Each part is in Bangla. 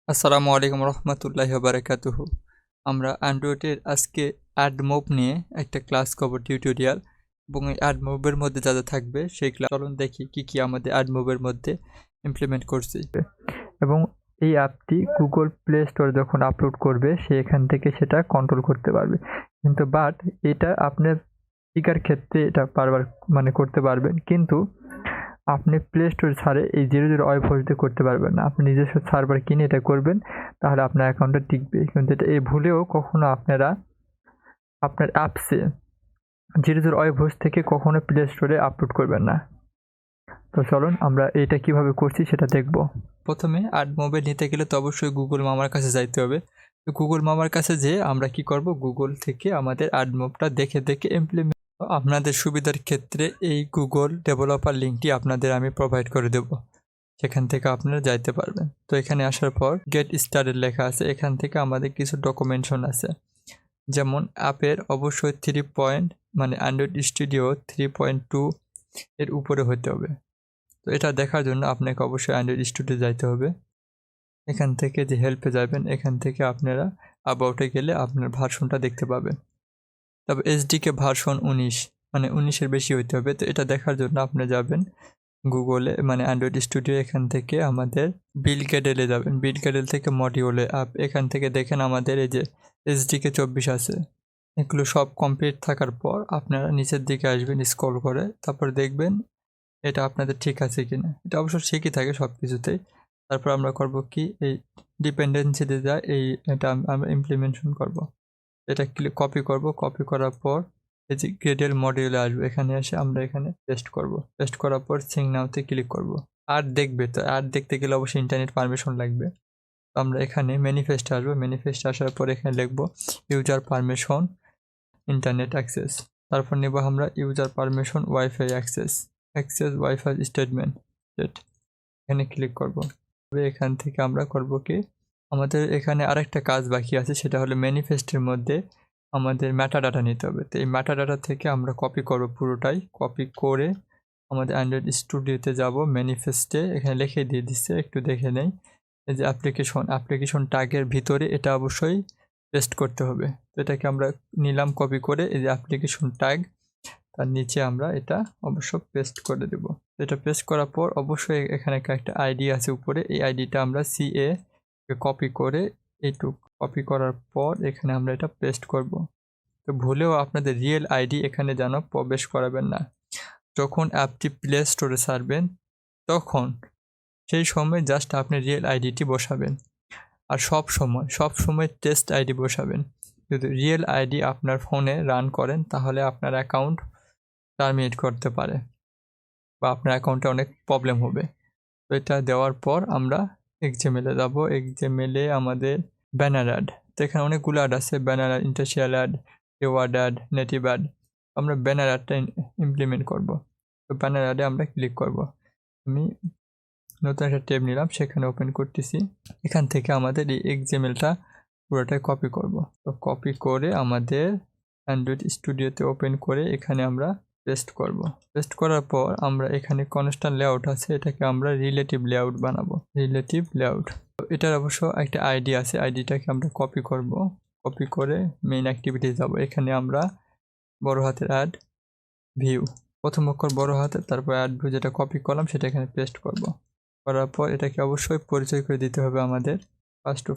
আসসালামু আলাইকুম রহমতুল্লাহি ওয়া বারাকাতুহু। আমরা অ্যান্ড্রয়েডের আজকে অ্যাডমোব নিয়ে একটা ক্লাস করব, টিউটোরিয়াল। এবং এই অ্যাডমোবের মধ্যে যা যা থাকবে সেই ক্লাস চলুন দেখি কি আমাদের অ্যাডমোবের মধ্যে ইমপ্লিমেন্ট করছি। এবং এই অ্যাপটি গুগল প্লে স্টোরে যখন আপলোড করবে সে এখান থেকে সেটা কন্ট্রোল করতে পারবে। কিন্তু এটা আপনার স্পিকার ক্ষেত্রে এটা বারবার করতে পারবেন, কিন্তু আপনি প্লে স্টোর ছাড়ে এই 00 ওয়েবহোস্ট দিয়ে করতে পারবেন না। আপনি নিজস্ব সার্ভার কিনে এটা করবেন, তাহলে আপনার অ্যাকাউন্টটা টিকবে। কিন্তু এটা এই ভুলেও কখনো আপনারা আপনার অ্যাপসে 00 ওয়েবহোস্ট থেকে কখনো প্লে স্টোরে আপলোড করবেন না। তো চলুন আমরা এটা কিভাবে করছি সেটা দেখব। প্রথমে অ্যাডমোবে নিতে গেলে তো অবশ্যই গুগল মামার কাছে যাইতে হবে। তো গুগল মামার কাছে যেয়ে আমরা কি করব, গুগল থেকে আমাদের অ্যাডমোবটা দেখে ইমপ্লিমেন্ট। আপনাদের সুবিধার ক্ষেত্রে এই গুগল ডেভেলপার লিঙ্কটি আপনাদের আমি প্রোভাইড করে দেব, সেখান থেকে আপনারা যাইতে পারবেন। তো এখানে আসার পর গেট স্টার্টেড লেখা আছে, এখান থেকে আমাদের কিছু ডকুমেন্টেশন আছে। যেমন অ্যাপের অবশ্যই 3 অ্যান্ড্রয়েড স্টুডিও 3.2 এর উপরে হতে হবে। তো এটা দেখার জন্য আপনাকে অবশ্যই অ্যান্ড্রয়েড স্টুডিও যাইতে হবে। এখান থেকে যে হেল্পে যাবেন, এখান থেকে আপনারা অ্যাবাউটে গেলে আপনার ভার্সনটা দেখতে পাবেন। তবে এসডিকে ভার্সন 19 বেশি হইতে হবে। তো এটা দেখার জন্য আপনি যাবেন গুগলে অ্যান্ড্রয়েড স্টুডিও, এখান থেকে আমাদের build.gradle যাবেন। build.gradle থেকে মডিউলে অ্যাপ, এখান থেকে দেখেন আমাদের এই যে এসডিকে 24 আছে। এগুলো সব কমপ্লিট থাকার পর আপনারা নিচের দিকে আসবেন স্ক্রল করে, তারপর দেখবেন এটা আপনাদের ঠিক আছে কিনা। এটা অবশ্য ঠিকই থাকে সব কিছুতেই। তারপর আমরা করব কি, এই ডিপেন্ডেন্সিতে যা এটা আমরা ইমপ্লিমেন্টেশন করব। এটা কপি করব, কপি করার পর এই যে গ্রেডেল মডিউলে আসবে, এখানে এসে আমরা এখানে পেস্ট করব। পেস্ট করার পর সিং নাওতে ক্লিক করব। আর দেখবে, তো আর দেখতে গেলে অবশ্যই ইন্টারনেট পারমিশন লাগবে। তো আমরা এখানে ম্যানিফেস্ট আসবো, ম্যানিফেস্ট আসার পর এখানে লিখব ইউজার পারমিশন ইন্টারনেট অ্যাক্সেস। তারপর নেব আমরা user permission wifi access wifi statement set, এখানে ক্লিক করব। এখান থেকে আমরা করব কি, আমাদের এখানে আরেকটা কাজ বাকি আছে, সেটা হলো ম্যানিফেস্টের মধ্যে আমাদের মেটাডাটা নিতে হবে। তো এই মেটাডাটা থেকে আমরা কপি করব, পুরোটাই কপি করে আমাদের অ্যান্ড্রয়েড স্টুডিওতে যাব। ম্যানিফেস্টে এখানে লিখে দিয়ে দিচ্ছে, একটু দেখে নেই। এই যে অ্যাপ্লিকেশন ট্যাগের ভিতরে এটা অবশ্যই পেস্ট করতে হবে। তো এটাকে আমরা নিলাম কপি করে, এই যে অ্যাপ্লিকেশন ট্যাগ, তার নিচে আমরা এটা অবশ্য পেস্ট করে দেব। এটা পেস্ট করার পর অবশ্যই এখানে একটা আইডি আছে উপরে, এই আইডিটা আমরা CA কপি করে এইটুক কপি করার পর এখানে আমরা এটা পেস্ট করব। তো ভুলেও আপনাদের রিয়েল আইডি এখানে যেন প্রবেশ করাবেন না। যখন অ্যাপটি প্লে স্টোরে ছাড়বেন তখন সেই সময় জাস্ট আপনি রিয়েল আইডিটি বসাবেন। আর সব সময় টেস্ট আইডি বসাবেন। যদি রিয়েল আইডি আপনার ফোনে রান করেন তাহলে আপনার অ্যাকাউন্ট টার্মিনেট করতে পারে বা আপনার অ্যাকাউন্টে অনেক প্রবলেম হবে। তো এটা দেওয়ার পর আমরা এক্সএমএলে যাব। এক্সএমএলে আমাদের ব্যানার অ্যাড, তো এখানে অনেকগুলো অ্যাড আছে, banner ad, InterstitialAd, keyword ad, native ad. আমরা ব্যানার অ্যাডটা ইমপ্লিমেন্ট করব। তো ব্যানার অ্যাডে আমরা ক্লিক করব। আমি নতুন একটা ট্যাব নিলাম, সেখানে ওপেন করতেছি। এখান থেকে আমাদের এই এক্সএমএলটা পুরোটাই কপি করব। তো কপি করে আমাদের অ্যান্ড্রয়েড স্টুডিওতে ওপেন করে এখানে আমরা পেস্ট করব। পেস্ট করার পর আমরা এখানে কনস্ট্যান্ট লেআউট আছে, এটাকে আমরা রিলেটিভ লেআউট বানাবো। রিলেটিভ লেআউট, তো এটার অবশ্য একটা আইডি আছে, আইডিটাকে আমরা কপি করব। কপি করে মেইন অ্যাক্টিভিটি যাব। এখানে আমরা বড় হাতের AdView, প্রথম অক্ষর বড় হাতের, তারপর AdView যেটা কপি করলাম সেটা এখানে পেস্ট করব। করার পর এটাকে অবশ্যই পরিচয় করে দিতে হবে আমাদের।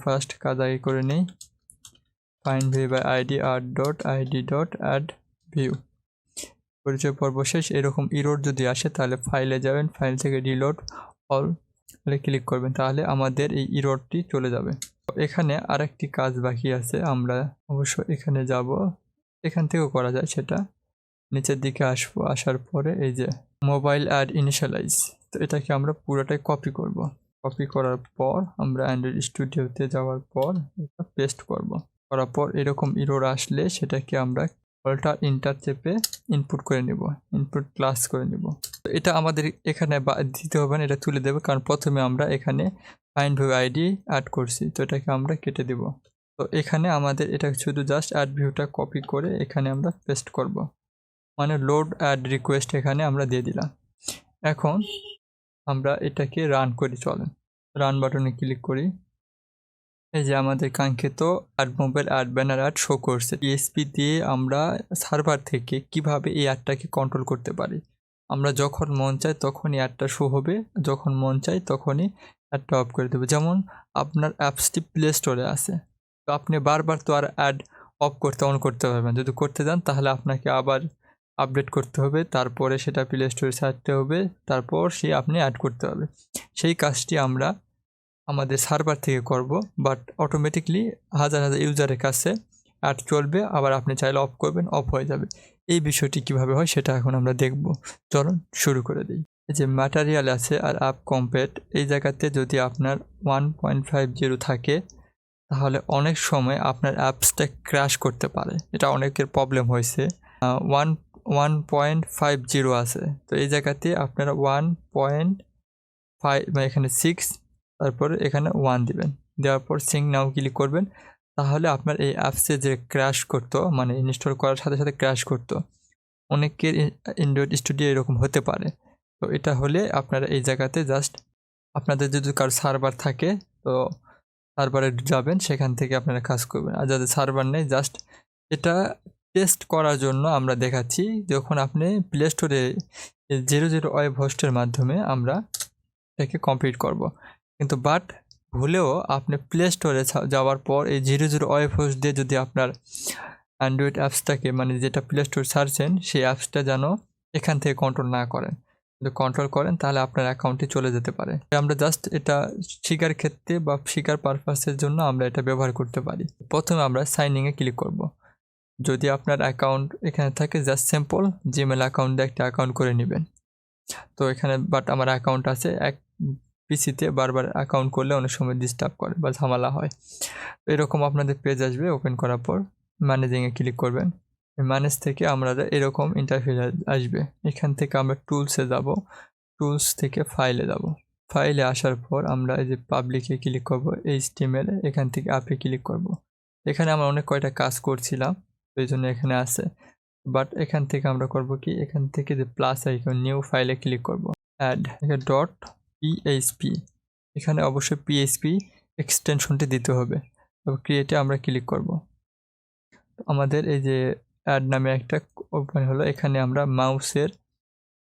ফার্স্ট কাজ আগে করে নেই, find view by id art.id.add_view। পরিচয় পর্ব শেষ। এরকম ইরোড যদি আসে তাহলে ফাইলে যাবেন, ফাইল থেকে রিলোড অল ক্লিক করবেন, তাহলে আমাদের এই ইরোডটি চলে যাবে। এখানে আরেকটি কাজ বাকি আছে, আমরা অবশ্য এখানে যাব, এখান থেকেও করা যায় সেটা। নিচের দিকে আসবো, আসার পরে এই যে মোবাইল অ্যাড ইনিশিয়ালাইজ, তো এটাকে আমরা পুরোটাই কপি করব। কপি করার পর আমরা অ্যান্ড্রয়েড স্টুডিওতে যাওয়ার পর এটা পেস্ট করব। করার পর এরকম ইরোর আসলে সেটাকে আমরা অল্টার ইন্টার চেপে ইনপুট করে নেব, ইনপুট ক্লাস করে নেব। তো এটা আমাদের এখানে দিতে হবে না, এটা তুলে দেবে, কারণ প্রথমে আমরা এখানে ফাইন্ড ভিউ আইডি অ্যাড করছি, তো এটাকে আমরা কেটে দেব। তো এখানে আমাদের এটা শুধু জাস্ট অ্যাড ভিউটা কপি করে এখানে আমরা পেস্ট করব, লোড অ্যাড রিকোয়েস্ট এখানে আমরা দিয়ে দিলাম। এখন আমরা এটাকে রান করি, চলেন রান বাটনে ক্লিক করি। এই যে আমাদের কাঙ্ক্ষিত AdMob-এর অ্যাড ব্যানার অ্যাড শো করছে। পিএসপি দিয়ে আমরা সার্ভার থেকে কিভাবে এই অ্যাডটাকে কন্ট্রোল করতে পারি। আমরা যখন মন চায় তখনই অ্যাডটা শো হবে, যখন মন চায় তখনই অ্যাডটা অফ করে দেবো। যেমন আপনার অ্যাপসটি প্লে স্টোরে আছে, তো আপনি বারবার তো আর অ্যাড অফ করতে অন করতে পারবেন। যদি করতে যান তাহলে আপনাকে আবার আপডেট করতে হবে, তারপরে সেটা প্লে স্টোরে ছাড়তে হবে, তারপর আপনি অ্যাড করতে হবে। সেই কাজটি আমরা আমাদের সার্ভার থেকে করব, বাট অটোমেটিকলি হাজার হাজার ইউজারের কাছে অ্যাড চলবে, আবার আপনি চাইলে অফ করবেন, অফ হয়ে যাবে। এই বিষয়টি কিভাবে হয় সেটা এখন আমরা দেখব। চলুন শুরু করে দিই। এই যে ম্যাটেরিয়াল আছে আর অ্যাপ কম্পেট, এই জায়গাতে যদি আপনার 1.50 থাকে তাহলে অনেক সময় আপনার অ্যাপসটা ক্র্যাশ করতে পারে। এটা অনেকের প্রবলেম হয়েছে। 1.50 আছে, তো এই জায়গাতে আপনারা 1.5 এখানে 6, তারপরে এখানে 1 দিবেন। দেওয়ার পর সিং নাও ক্লিক করবেন, তাহলে আপনার এই অ্যাপসে যে ক্র্যাশ করতো, মানে ইনস্টল করার সাথে সাথে ক্র্যাশ করতো, অনেকের অ্যান্ড্রয়েড স্টুডিও এরকম হতে পারে। তো এটা হলে আপনারা এই জায়গাতে জাস্ট আপনাদের যদি কারো সার্ভার থাকে তো সার্ভারে যাবেন, সেখান থেকে আপনারা কাজ করবেন। আর যাদের সার্ভার নেই, জাস্ট এটা টেস্ট করার জন্য আমরা দেখাচ্ছি। যখন আপনি প্লে স্টোরে 00 ওয়েব হোস্টের মাধ্যমে আমরা এটাকে কমপ্লিট করব, কিন্তু বাট ভুলেও আপনি প্লে স্টোরে যাওয়ার পর এই 00 ওয়েব হোস্ট দিয়ে যদি আপনার অ্যান্ড্রয়েড অ্যাপসটাকে, মানে যেটা প্লে স্টোর ছাড়ছেন, সেই অ্যাপসটা যেন এখান থেকে কন্ট্রোল না করেন। যদি কন্ট্রোল করেন তাহলে আপনার অ্যাকাউন্টে চলে যেতে পারে। আমরা জাস্ট এটা শেখার ক্ষেত্রে বা শেখার পারপাসের জন্য আমরা এটা ব্যবহার করতে পারি। প্রথমে আমরা সাইন ইনে ক্লিক করব। যদি আপনার অ্যাকাউন্ট এখানে থাকে, জাস্ট সিম্পল জিমেল অ্যাকাউন্ট দিয়ে একটা অ্যাকাউন্ট করে নেবেন। তো এখানে বাট আমার অ্যাকাউন্ট আছে, এক পিসিতে বারবার অ্যাকাউন্ট করলে অনেক সময় ডিস্টার্ব করে বা ঝামেলা হয়। এরকম আপনাদের পেজ আসবে, ওপেন করার পর ম্যানেজিংয়ে ক্লিক করবেন। ম্যানেজ থেকে আমরা এরকম ইন্টারফেস আসবে। এখান থেকে আমরা টুলসে যাব, টুলস থেকে ফাইলে যাব। ফাইলে আসার পর আমরা এই যে পাবলিকে ক্লিক করব, HTML এখান থেকে অ্যাপে ক্লিক করব। এখানে আমরা অনেক কয়টা কাজ করছিলাম, এই জন্য এখানে আছে। বাট এখান থেকে আমরা করব কি, এখান থেকে যে প্লাস আইকন, নিউ ফাইলে ক্লিক করব। অ্যাড .php, এখানে অবশ্যই PHP এক্সটেনশনটি দিতে হবে। তারপর ক্রিয়েটে আমরা ক্লিক করব। আমাদের এই যে অ্যাড নামে একটা ওপেন হলো। এখানে আমরা মাউসের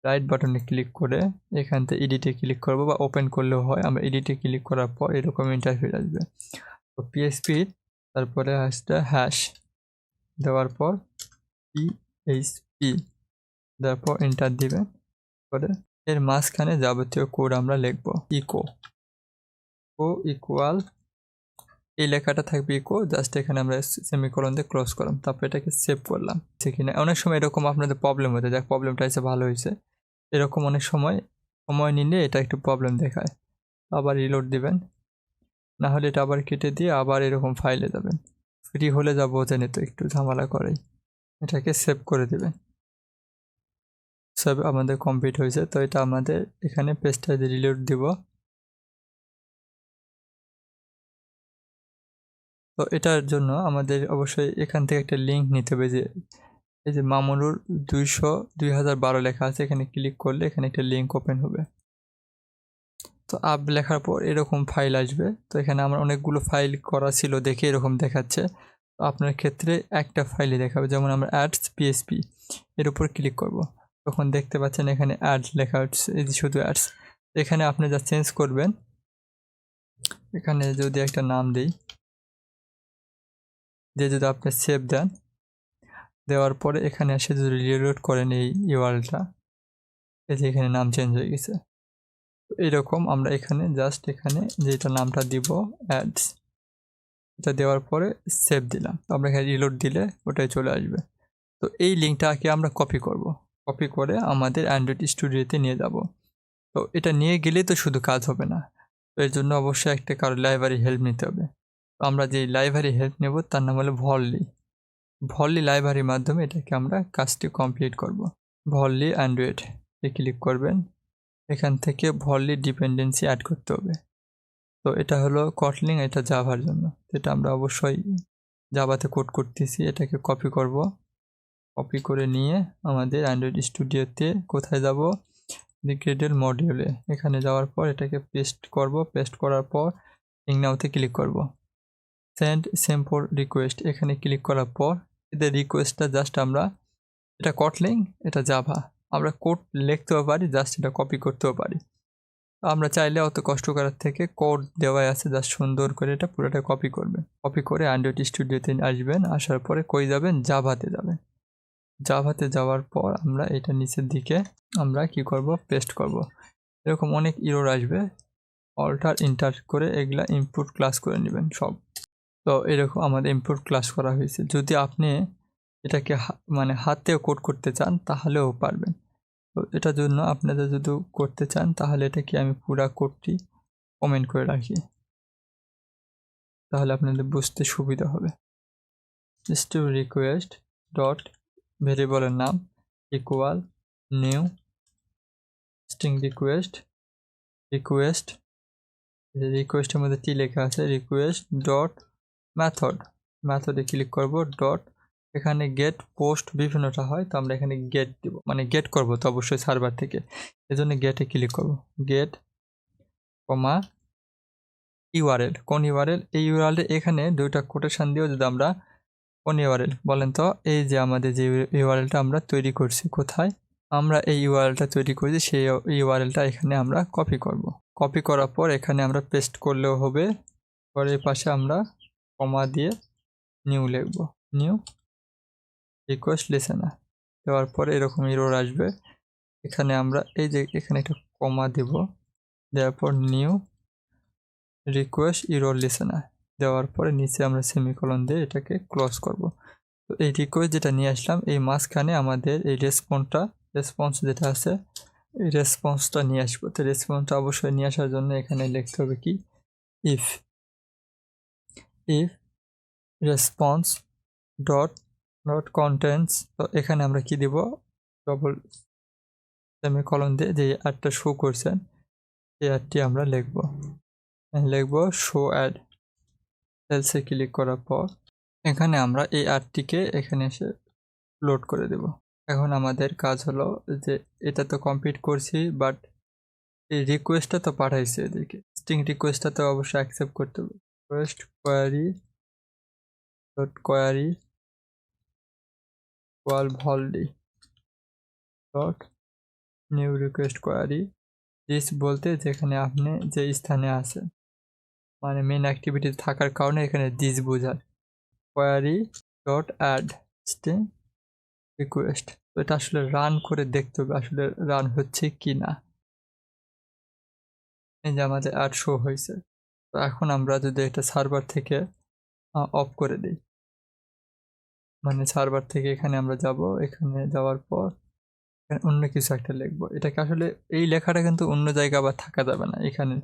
রাইট বাটনে ক্লিক করে এখান থেকে এডিটে ক্লিক করব, বা ওপেন করলেও হয়। আমরা এডিটে ক্লিক করার পর এরকম ইন্টারফেস আসবে। তো PHP তারপরে আসবে হ্যাশ দেওয়ার পর PHP দেওয়ার পর এন্টার দিবেন। পরে এর মাঝখানে যাবতীয় কোড আমরা লিখব। ইকো ইকুয়াল, এই লেখাটা থাকবে ইকো, জাস্ট এখানে আমরা সেমিকোলন দিয়ে ক্লোজ করলাম, তারপর এটাকে সেভ করলাম। ঠিক না? অনেক সময় এরকম আপনাদের প্রবলেম হতে, যাক প্রবলেমটা এসে ভালো হয়েছে। এরকম অনেক সময় নিলে এটা একটু প্রবলেম দেখায়। আবার রিলোড দিবেন, না হলে এটা আবার কেটে দিয়ে আবার এরকম ফাইলে যাবেন। ফ্রি হলে যা বোঝেন, তো একটু ঝামেলা করেই। এটাকে সেভ করে দেবেন। সব আমাদের কমপ্লিট হয়েছে। তো এটা আমাদের এখানে পেজটা রিলোড দিব। তো এটার জন্য আমাদের অবশ্যই এখান থেকে একটা লিঙ্ক নিতে হবে। যে এই যে মামুনুর 2012 লেখা আছে, এখানে ক্লিক করলে এখানে একটা লিঙ্ক ওপেন হবে। তো আপ লেখার পর এরকম ফাইল আসবে। তো এখানে আমার অনেকগুলো ফাইল করা ছিল দেখে এরকম দেখাচ্ছে। তো আপনার ক্ষেত্রে একটা ফাইলই দেখাবে। যেমন আমরা অ্যাডস PHP এর উপর ক্লিক করব, তখন দেখতে পাচ্ছেন এখানে অ্যাড লেখা হচ্ছে, এই যে শুধু অ্যাডস। এখানে আপনি যা চেঞ্জ করবেন, এখানে যদি একটা নাম দিই, দিয়ে যদি আপনি সেভ দেন, দেওয়ার পরে এখানে এসে যদি রিলোড করেন এই ইউআরএলটা, এই যে এখানে নাম চেঞ্জ হয়ে গেছে। এরকম আমরা এখানে জাস্ট এখানে যেটা নামটা দিব অ্যাডস, এটা দেওয়ার পরে সেভ দিলাম। আমরা এখানে রিলোড দিলে ওটাই চলে আসবে। তো এই লিঙ্কটাকে আমরা কপি করব, কপি করে আমাদের অ্যান্ড্রয়েড স্টুডিওতে নিয়ে যাব। তো এটা নিয়ে গেলেই তো শুধু কাজ হবে না, তো এর জন্য অবশ্যই একটা কারো লাইব্রেরি হেল্প নিতে হবে। তো আমরা যে লাইব্রেরি হেল্প নেব তার নাম হলো ভল্লি লাইব্রেরির মাধ্যমে এটাকে আমরা কাজটি কমপ্লিট করব। ভল্লি অ্যান্ড্রয়েড এ ক্লিক করবেন, এখান থেকে ভল্লি ডিপেন্ডেন্সি অ্যাড করতে হবে। তো এটা হলো কটলিং, এটা জাভার জন্য। এটা আমরা অবশ্যই জাভাতে কোড করতেছি। এটাকে কপি করব, কপি করে নিয়ে আমাদের অ্যান্ড্রয়েড স্টুডিওতে কোথায় যাব, গ্রেডেল মডিউলে। এখানে যাওয়ার পর এটাকে পেস্ট করব, পেস্ট করার পর নাওতে ক্লিক করব। সেন্ড সিম্পল রিকোয়েস্ট এখানে ক্লিক করার পর এদের রিকোয়েস্টটা জাস্ট আমরা, এটা কটলিং, এটা জাভা, আমরা কোড লিখতেও পারি, জাস্ট এটা কপি করতেও পারি। আমরা চাইলে অত কষ্ট করার থেকে কোড দেওয়াই আছে, জাস্ট সুন্দর করে এটা পুরোটা কপি করবেন। কপি করে অ্যান্ড্রয়েড স্টুডিওতে আসবেন, আসার পরে কই যাবেন, জাভাতে যাবেন। জাভাতে যাওয়ার পর আমরা এটা নিচের দিকে আমরা কি করব, পেস্ট করব। এরকম অনেক ইরর আসবে, অল্টার ইন্টার করে এগুলা ইনপুট ক্লাস করে নেবেন সব। তো এরকম আমাদের ইনপুট ক্লাস করা হয়েছে। যদি আপনি এটাকে মানে হাতেও কোড করতে চান তাহলেও পারবেন। তো এটার জন্য আপনাদের যদি করতে চান তাহলে এটাকে আমি পুরা কোডটি কমেন্ট করে রাখি, তাহলে আপনাদের বুঝতে সুবিধা হবে। জাস্ট রিকোয়েস্ট ডট ভেরিয়েবলের নাম ইকুয়াল নিউ স্ট্রিং রিকোয়েস্ট, রিকোয়েস্টের মধ্যে টি লেখা আছে, রিকোয়েস্ট ডট মেথডে ক্লিক করব, ডট এখানে গেট পোস্ট বিভিন্নটা হয়, তো আমরা এখানে গেট দিব, মানে গেট করব তো অবশ্যই সার্ভার থেকে, এজন্য গেটে ক্লিক করব। গেট কমা ইউআরএল, কোন ইউআরএল, এই ইউআরএল এখানে দুইটা কোটেশন দিয়েও যদি আমরা কোন ইউআরএল বলেন তো, এই যে আমাদের যে ইউআরএলটা আমরা তৈরি করছি, কোথায় আমরা এই ইউআরএলটা তৈরি করেছি সেই ইউআরএলটা এখানে আমরা কপি করব। কপি করার পর এখানে আমরা পেস্ট করলেও হবে, পরে এই পাশে আমরা কমা দিয়ে নিউ লিখব, নিউ রিকোয়েস্ট লিসেনার দেওয়ার পরে এরকম এরর আসবে। এখানে আমরা এই যে এখানে একটা কমা দেব, দেওয়ার পর নিউ রিকোয়েস্ট এরর লিসেনার দেওয়ার পরে নিচে আমরা সেমিকোলন দিয়ে এটাকে ক্লোজ করব। তো এই রিকোয়েস্ট যেটা নিয়ে আসলাম, এই মাঝখানে আমাদের এই রেসপন্স যেটা আছে এই রেসপন্সটা নিয়ে আসবো। তো রেসপন্সটা অবশ্যই নিয়ে আসার জন্য এখানে লিখতে হবে কি, ইফ রেসপন্স ডট কন্টেন্টস, তো এখানে আমরা কি দিব, ডবল সেমিকোলন দিয়ে যে অ্যাডটা শো করছেন এই অ্যাডটি আমরা লিখব শো অ্যাড। এলসে ক্লিক করার পর এখানে আমরা এই অ্যাডটিকে এখানে এসে লোড করে দেব। এখন আমাদের কাজ হলো যে এটা তো কমপ্লিট করছি, বাট এই রিকোয়েস্টটা তো পাঠাইছে এদিকে, স্ট্রিং রিকোয়েস্টটা তো অবশ্যই অ্যাকসেপ্ট করতে হবে। রিকোয়েস্ট কোয়ারি ওয়াল ভলডি dot new request query, this বলতে যেখানে আপনি যে স্থানে আছেন, মানে মেন অ্যাক্টিভিটি থাকার কারণে এখানে দিস বোঝায়। Query dot add string request, তো এটা আসলে রান করে দেখতে হবে আসলে রান হচ্ছে কি না। এই যে আমাদের অ্যাড শো হয়েছে। তো এখন আমরা যদি এটা সার্ভার থেকে অফ করে দিই, মানে সার্ভার থেকে এখানে আমরা যাব, এখানে যাওয়ার পর অন্য কিছু একটা লিখবো, এটাকে আসলে এই লেখাটা কিন্তু অন্য জায়গায় আবার থাকা যাবে না, এখানে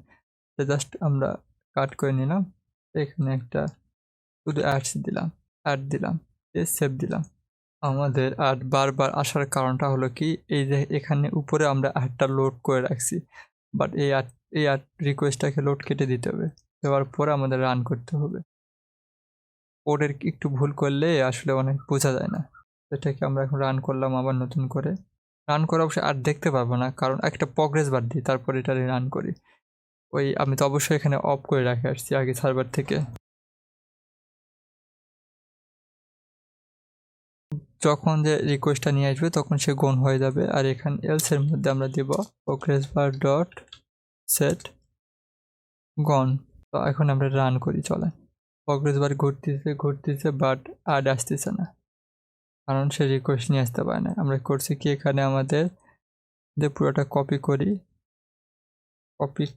জাস্ট আমরা কাট করে নিলাম, এখানে একটা শুধু অ্যাড দিলাম, সেভ দিলাম। আমাদের অ্যাড বারবার আসার কারণটা হলো কি, এই যে এখানে উপরে আমরা অ্যাডটা লোড করে রাখছি, বাট এই অ্যাড রিকোয়েস্টটাকে লোড কেটে দিতে হবে, দেওয়ার পরে আমাদের রান করতে হবে। কোডের একটু ভুল করলে আসলে অনেক বোঝা যায় না। এটাকে আমরা এখন রান করলাম আবার নতুন করে, রান করে অবশ্যই আর দেখতে পারবো না, কারণ একটা প্রগ্রেস বার দিই তারপর এটা রান করি। ওই আমি তো অবশ্যই এখানে অফ করে রাখে আসছি আগে সার্ভার থেকে। যখন যে রিকোয়েস্টটা নিয়ে আসবে তখন সে গন হয়ে যাবে। আর এখানে এলসের মধ্যে আমরা দিব প্রগ্রেস বার ডট সেট গন। তো এখন আমরা রান করি, চলে প্রগ্রেস বার ঘুরতেছে বাট অ্যাড আসতেছে না, কারণ সে রিকোয়েস্ট নিয়ে আসতে পারে না। আমরা করছি কি, এখানে আমাদের পুরোটা কপি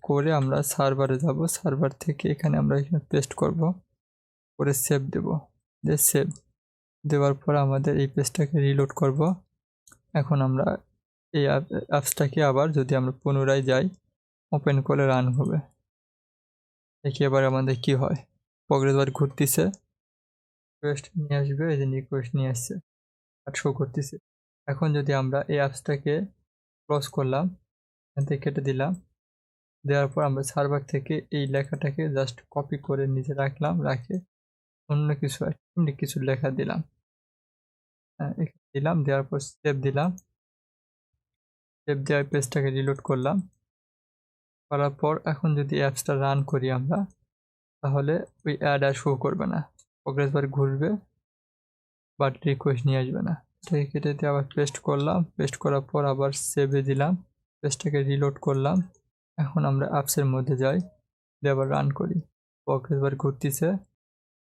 করে আমরা সার্ভারে যাব, সার্ভার থেকে এখানে আমরা এখানে পেস্ট করব, করে সেভ দেব, সেভ দেওয়ার পর আমাদের এই পেজটাকে রিলোড করব। এখন আমরা এই অ্যাপসটাকে আবার যদি আমরা পুনরায় যাই, ওপেন করে রান হবে, দেখি এবার আমাদের কি হয়। প্রগ্রেস বার ঘুরতেছে, রিকোয়েস্ট নিয়ে আসবে, এই যে রিকোয়েস্ট নিয়ে আসছে আর শো করতেছে। এখন যদি আমরা এই অ্যাপসটাকে ক্লোজ করলাম, এখান থেকে কেটে দিলাম, দেওয়ার পর আমরা সার্ভার থেকে এই লেখাটাকে জাস্ট কপি করে নিচে রাখলাম, রাখে অন্য কিছু লেখা দিলাম, দেওয়ার পর সেভ দিলাম, সেভ দেওয়ার পেজটাকে রিলোড করলাম, করার পর এখন যদি অ্যাপসটা রান করি আমরা, তাহলে ওই অ্যাড আর শো করবে না, প্রোগ্রেস বার ঘুরবে বাট রিকোয়েস্ট নিয়ে আসবে না। এটাকে কেটে দিয়ে আবার পেস্ট করলাম, পেস্ট করার পর আবার সেভে দিলাম, পেজটাকে রিলোড করলাম। এখন আমরা অ্যাপসের মধ্যে যাই, দিয়ে আবার রান করি, প্রোগ্রেস বার ঘুরতেছে,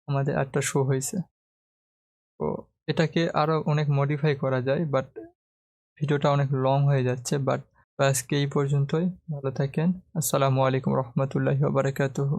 আমাদের অ্যাডটা শো হয়েছে। তো এটাকে আরও অনেক মডিফাই করা যায়, বাট ভিডিওটা অনেক লং হয়ে যাচ্ছে। বাট আজকে এই পর্যন্তই, ভালো থাকেন। আসসালামু আলাইকুম রহমতুল্লাহি ওয়া বারাকাতুহু।